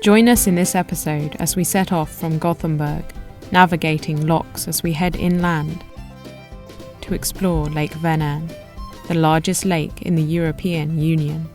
Join us in this episode as we set off from Gothenburg, navigating locks as we head inland to explore Lake Vänern, the largest lake in the European Union.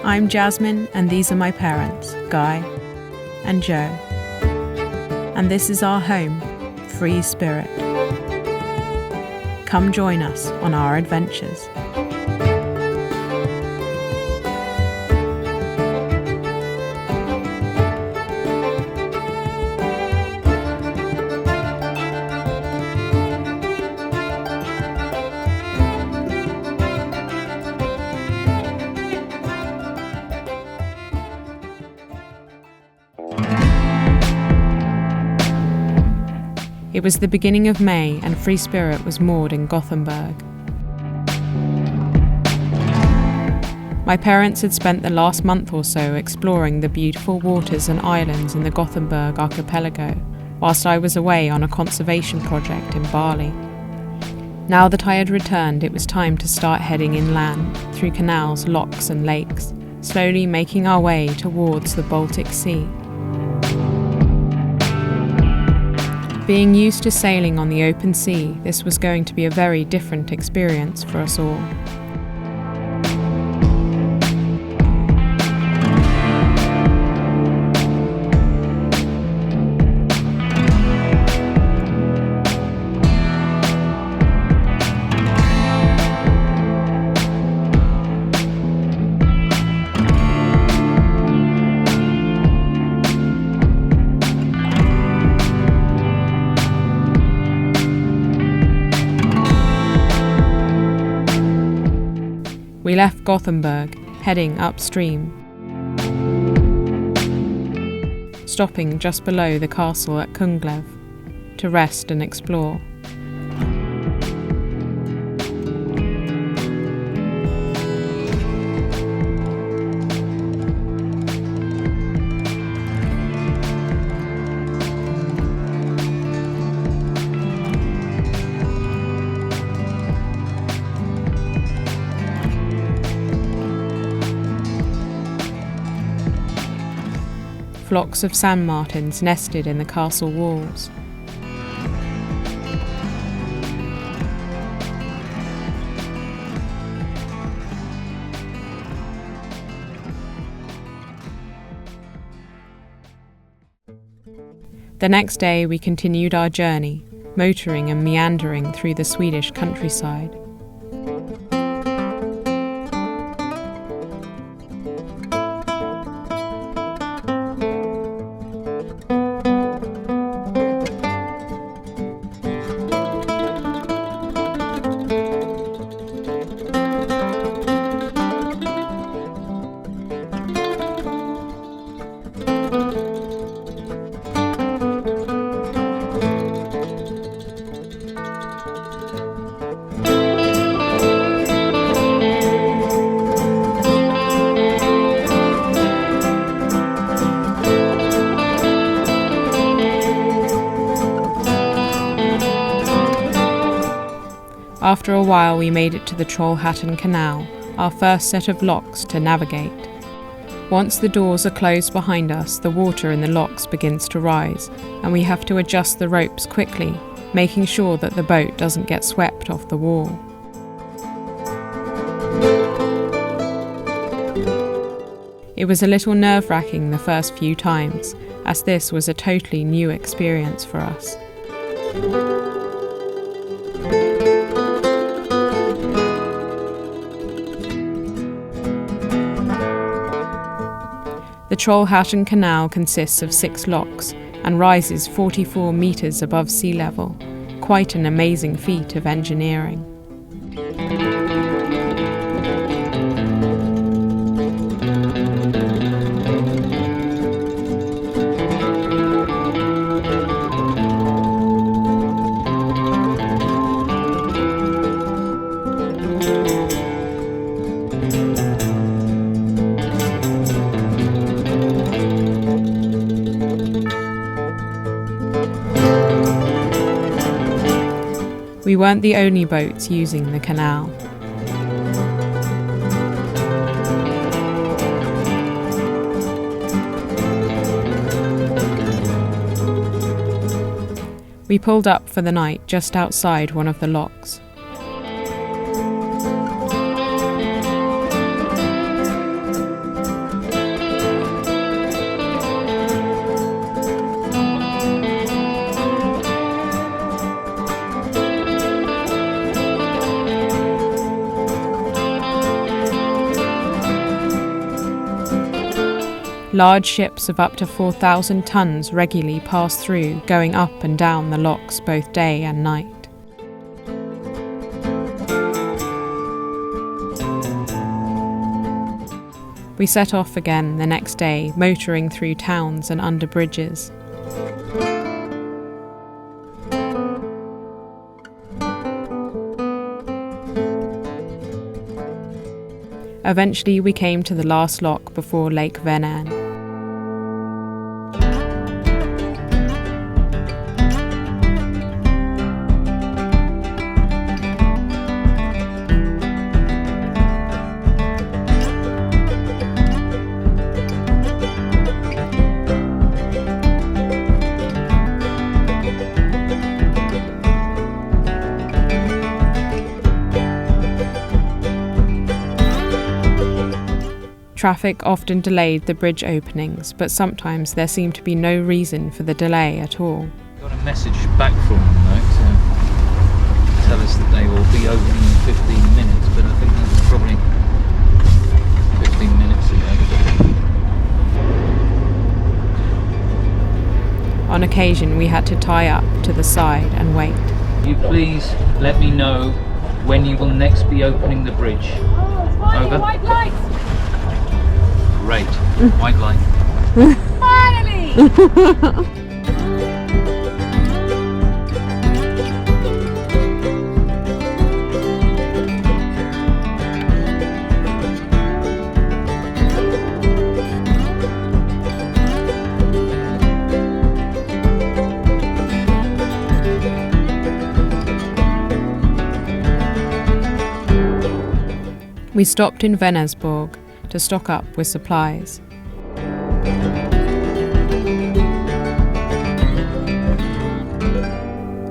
I'm Jasmine, and these are my parents, Guy and Joe. And this is our home, Free Spirit. Come join us on our adventures. It was the beginning of May and Free Spirit was moored in Gothenburg. My parents had spent the last month or so exploring the beautiful waters and islands in the Gothenburg archipelago, whilst I was away on a conservation project in Bali. Now that I had returned, it was time to start heading inland, through canals, locks and lakes, slowly making our way towards the Baltic Sea. Being used to sailing on the open sea, this was going to be a very different experience for us all. We left Gothenburg, heading upstream, stopping just below the castle at Kunglev to rest and explore. Flocks of sand martins nested in the castle walls. The next day we continued our journey, motoring and meandering through the Swedish countryside. After a while we made it to the Trollhättan Canal, our first set of locks to navigate. Once the doors are closed behind us, the water in the locks begins to rise, and we have to adjust the ropes quickly, making sure that the boat doesn't get swept off the wall. It was a little nerve-wracking the first few times, as this was a totally new experience for us. The Trollhättan Canal consists of 6 locks and rises 44 metres above sea level, quite an amazing feat of engineering. We weren't the only boats using the canal. We pulled up for the night just outside one of the locks. Large ships of up to 4,000 tons regularly pass through, going up and down the locks both day and night. We set off again the next day, motoring through towns and under bridges. Eventually we came to the last lock before Lake Vänern. Traffic often delayed the bridge openings, but sometimes there seemed to be no reason for the delay at all. Got a message back from them though to tell us that they will be opening in 15 minutes, but I think that was probably 15 minutes ago. On occasion we had to tie up to the side and wait. You please let me know when you will next be opening the bridge. Over. White light! Great. White light. Finally! We stopped in Vänersborg to stock up with supplies.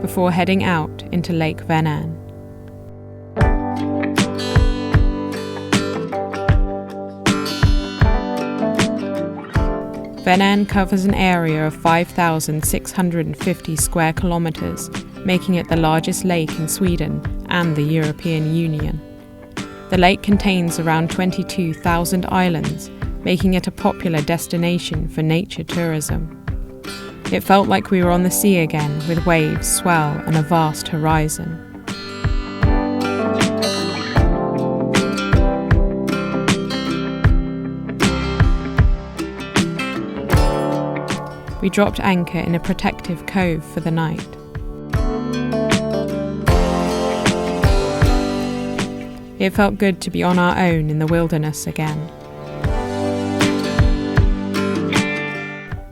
Before heading out into Lake Vänern. Vänern covers an area of 5,650 square kilometers, making it the largest lake in Sweden and the European Union. The lake contains around 22,000 islands, making it a popular destination for nature tourism. It felt like we were on the sea again, with waves, swell, and a vast horizon. We dropped anchor in a protective cove for the night. It felt good to be on our own in the wilderness again.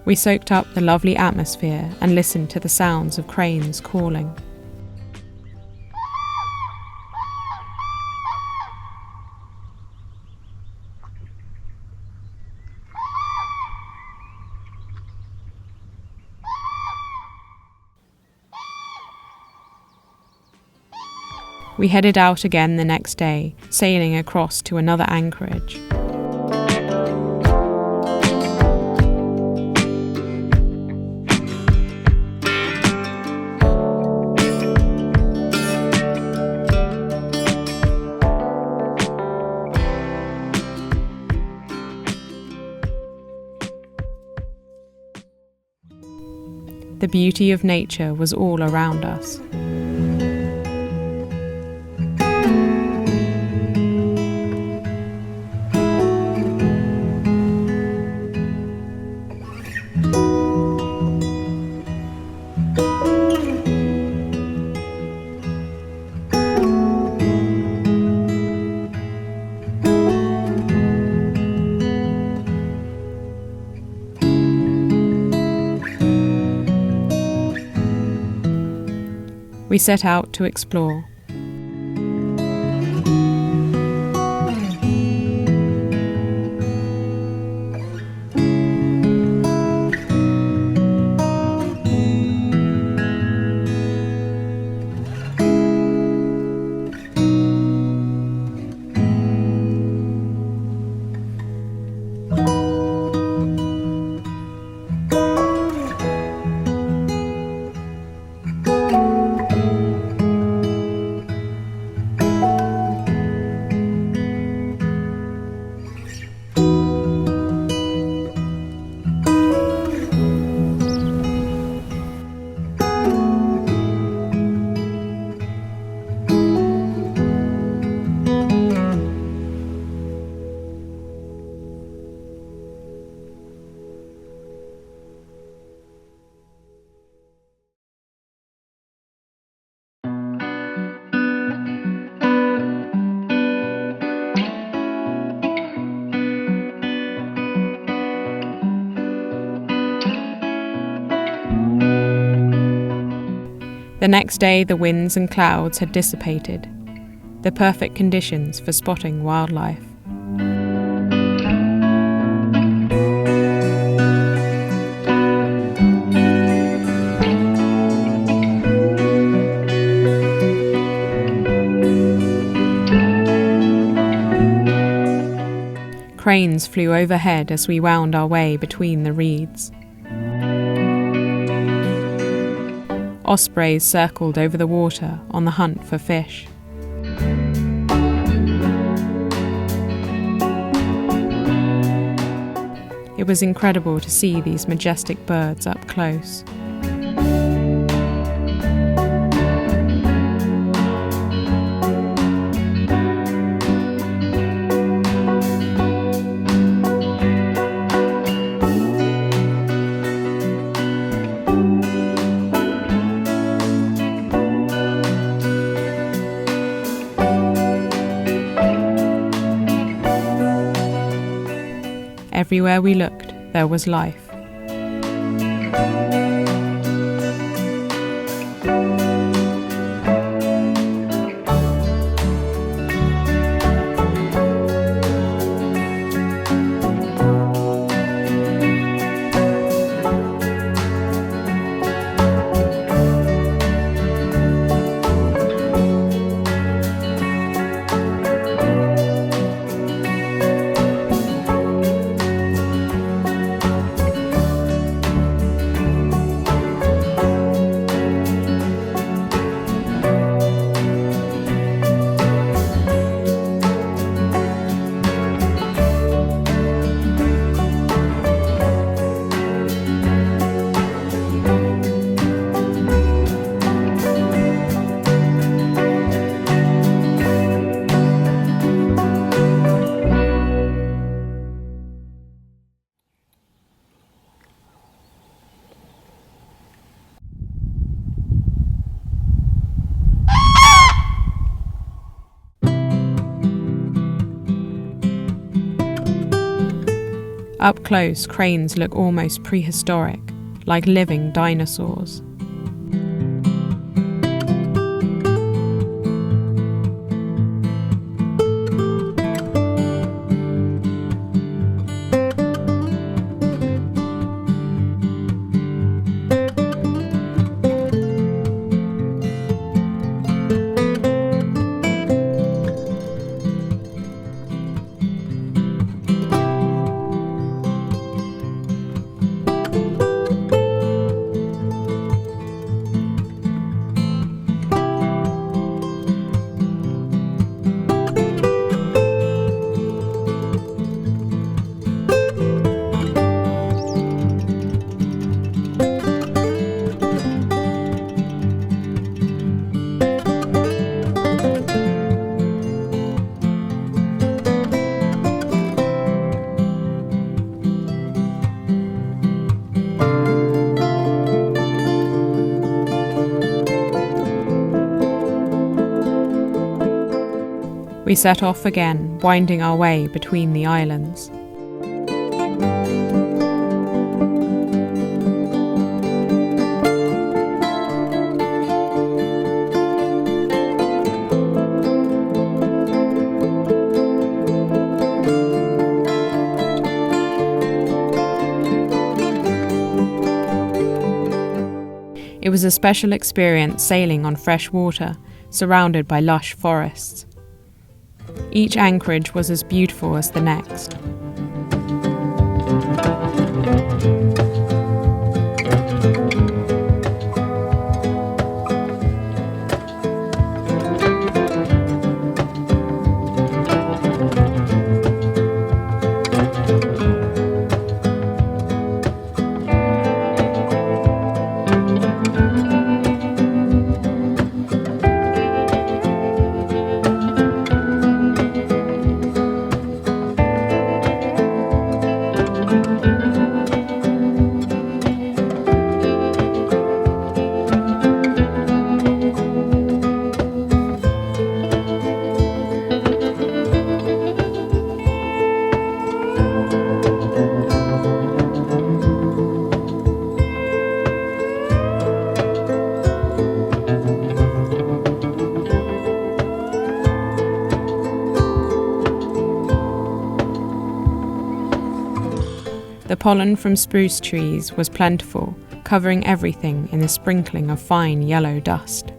We soaked up the lovely atmosphere and listened to the sounds of cranes calling. We headed out again the next day, sailing across to another anchorage. The beauty of nature was all around us. We set out to explore. The next day, the winds and clouds had dissipated, the perfect conditions for spotting wildlife. Cranes flew overhead as we wound our way between the reeds. Ospreys circled over the water on the hunt for fish. It was incredible to see these majestic birds up close. Everywhere we looked, there was life. Up close, cranes look almost prehistoric, like living dinosaurs. We set off again, winding our way between the islands. It was a special experience sailing on fresh water, surrounded by lush forests. Each anchorage was as beautiful as the next. The pollen from spruce trees was plentiful, covering everything in a sprinkling of fine yellow dust.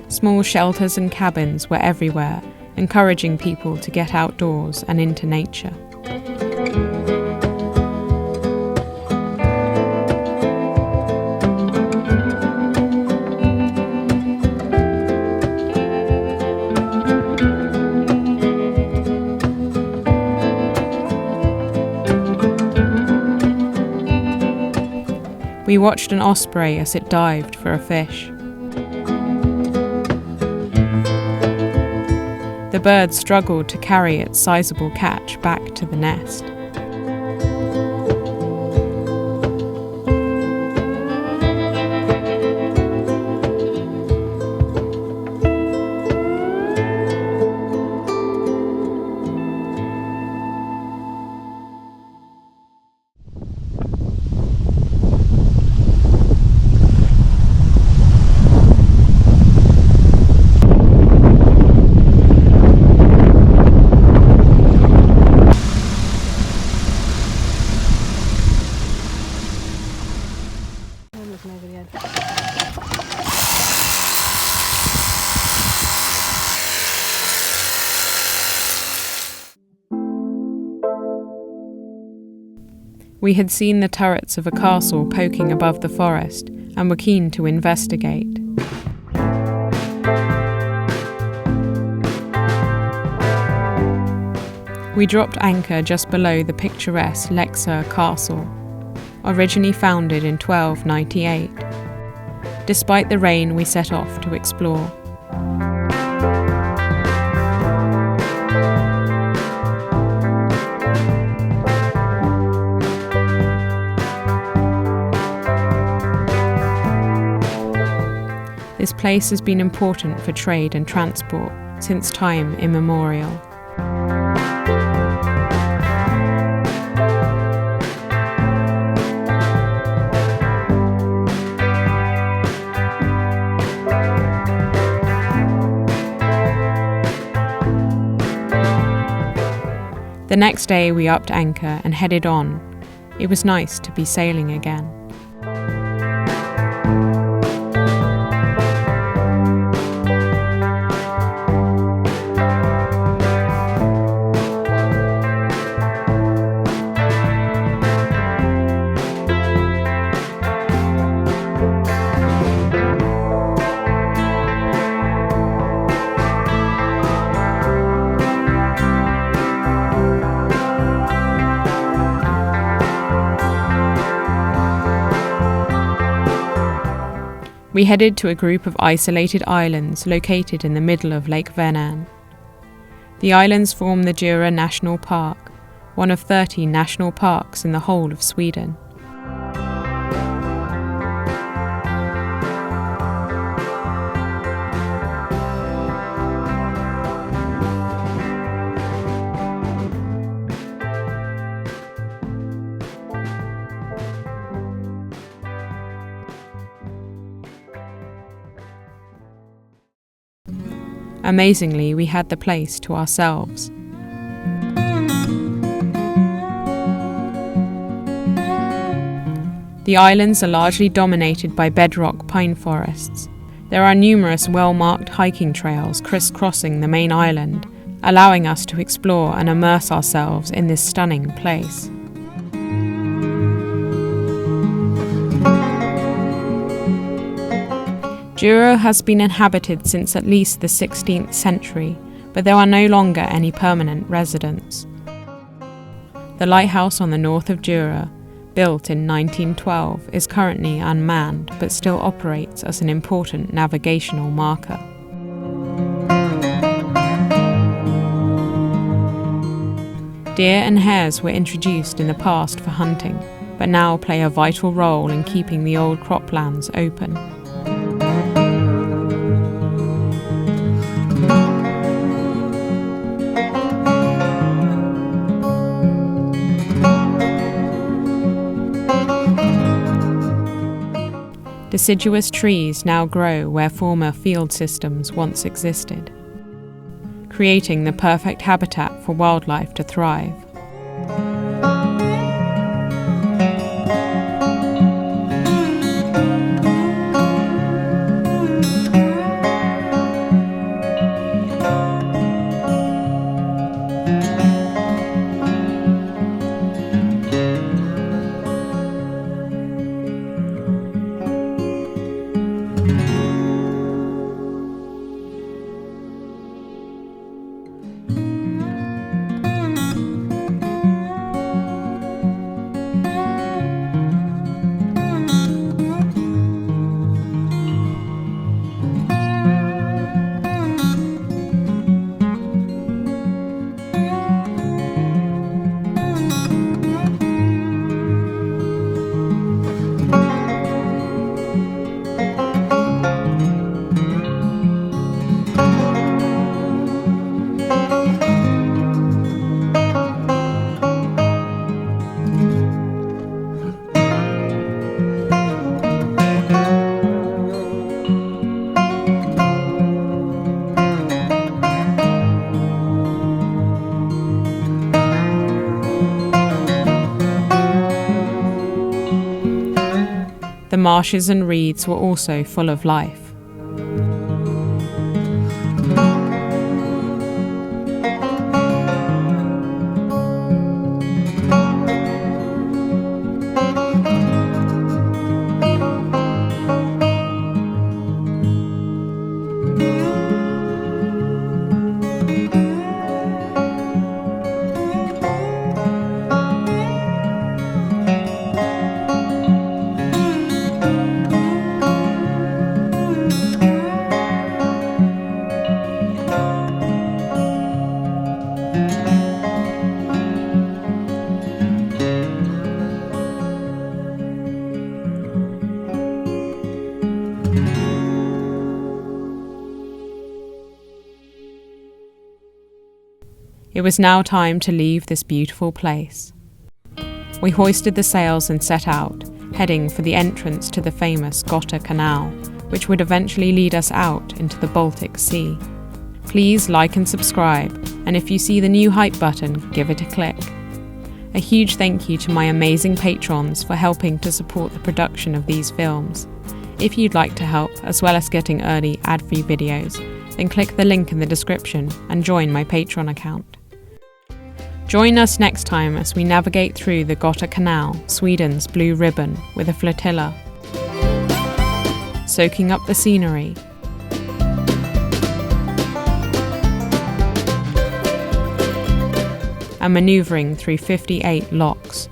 Small shelters and cabins were everywhere, encouraging people to get outdoors and into nature. We watched an osprey as it dived for a fish. The bird struggled to carry its sizable catch back to the nest. We had seen the turrets of a castle poking above the forest and were keen to investigate. We dropped anchor just below the picturesque Lake Vänern castle, originally founded in 1298. Despite the rain, we set off to explore. This place has been important for trade and transport since time immemorial. The next day we upped anchor and headed on. It was nice to be sailing again. We headed to a group of isolated islands located in the middle of Lake Vänern. The islands form the Jura National Park, one of 30 national parks in the whole of Sweden. Amazingly, we had the place to ourselves. The islands are largely dominated by bedrock pine forests. There are numerous well-marked hiking trails crisscrossing the main island, allowing us to explore and immerse ourselves in this stunning place. Douro has been inhabited since at least the 16th century, but there are no longer any permanent residents. The lighthouse on the north of Douro, built in 1912, is currently unmanned but still operates as an important navigational marker. Deer and hares were introduced in the past for hunting, but now play a vital role in keeping the old croplands open. Deciduous trees now grow where former field systems once existed, creating the perfect habitat for wildlife to thrive. The marshes and reeds were also full of life. It was now time to leave this beautiful place. We hoisted the sails and set out, heading for the entrance to the famous Gothenburg Canal, which would eventually lead us out into the Baltic Sea. Please like and subscribe, and if you see the new hype button, give it a click. A huge thank you to my amazing patrons for helping to support the production of these films. If you'd like to help, as well as getting early ad-free videos, then click the link in the description and join my Patreon account. Join us next time as we navigate through the Gothenburg Canal, Sweden's blue ribbon, with a flotilla, soaking up the scenery, and manoeuvring through 58 locks.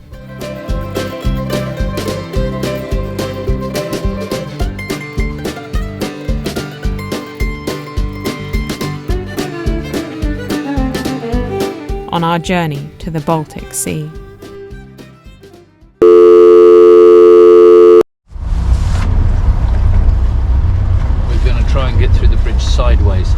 On our journey to the Baltic Sea. We're going to try and get through the bridge sideways.